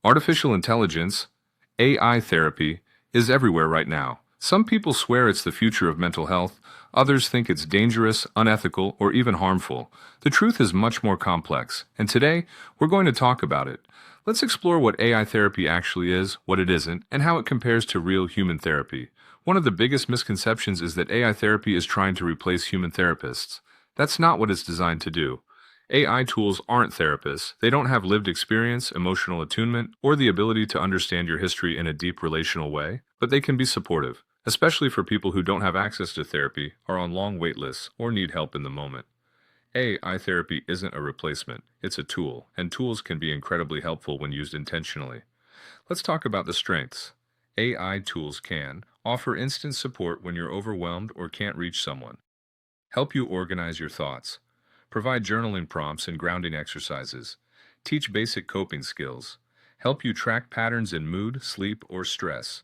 Artificial intelligence, AI therapy, is everywhere right now. Some people swear it's the future of mental health, others think it's dangerous, unethical, or even harmful. The truth is much more complex, and today we're going to talk about it. Let's explore what AI therapy actually is, what it isn't, and how it compares to real human therapy. One of the biggest misconceptions is that AI therapy is trying to replace human therapists. That's not what it's designed to do. AI tools aren't therapists. They don't have lived experience, emotional attunement, or the ability to understand your history in a deep relational way, but they can be supportive, especially for people who don't have access to therapy, are on long wait lists, or need help in the moment. AI therapy isn't a replacement, it's a tool, and tools can be incredibly helpful when used intentionally. Let's talk about the strengths. AI tools can offer instant support when you're overwhelmed or can't reach someone, help you organize your thoughts, provide journaling prompts and grounding exercises, teach basic coping skills, help you track patterns in mood, sleep, or stress,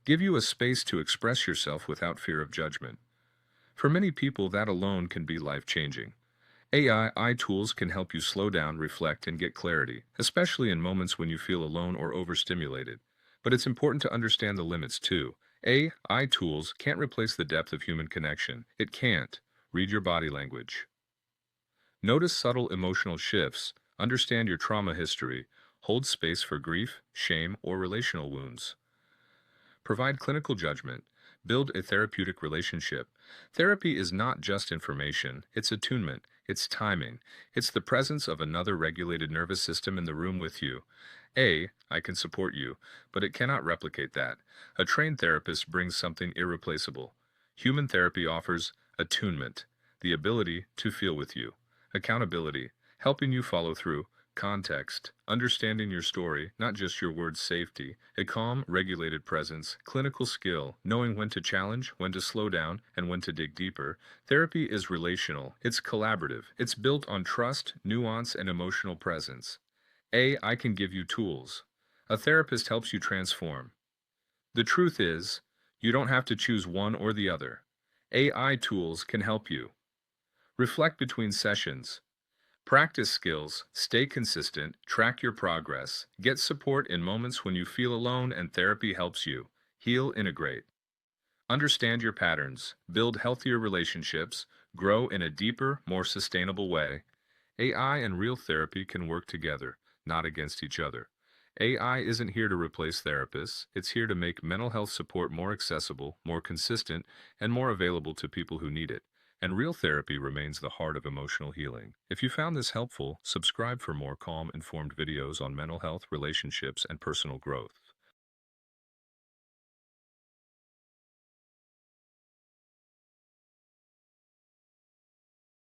give you a space to express yourself without fear of judgment. For many people, that alone can be life-changing. AI tools can help you slow down, reflect, and get clarity, especially in moments when you feel alone or overstimulated. But it's important to understand the limits too. AI tools can't replace the depth of human connection. It can't. Read your body language. Notice subtle emotional shifts, understand your trauma history, hold space for grief, shame, or relational wounds. Provide clinical judgment, build a therapeutic relationship. Therapy is not just information, it's attunement, it's timing, it's the presence of another regulated nervous system in the room with you. I can support you, but it cannot replicate that. A trained therapist brings something irreplaceable. Human therapy offers attunement, the ability to feel with you, accountability, helping you follow through, context, understanding your story, not just your words, safety, a calm, regulated presence, clinical skill, knowing when to challenge, when to slow down, and when to dig deeper. Therapy is relational, it's collaborative, it's built on trust, nuance, and emotional presence. I can give you tools. A therapist helps you transform. The truth is, you don't have to choose one or the other. AI tools can help you. Reflect between sessions. Practice skills, stay consistent, track your progress, get support in moments when you feel alone and therapy helps you. Heal, integrate. Understand your patterns, build healthier relationships, grow in a deeper, more sustainable way. AI and real therapy can work together, not against each other. AI isn't here to replace therapists, it's here to make mental health support more accessible, more consistent, and more available to people who need it. And real therapy remains the heart of emotional healing. If you found this helpful, subscribe for more calm, informed videos on mental health, relationships, and personal growth.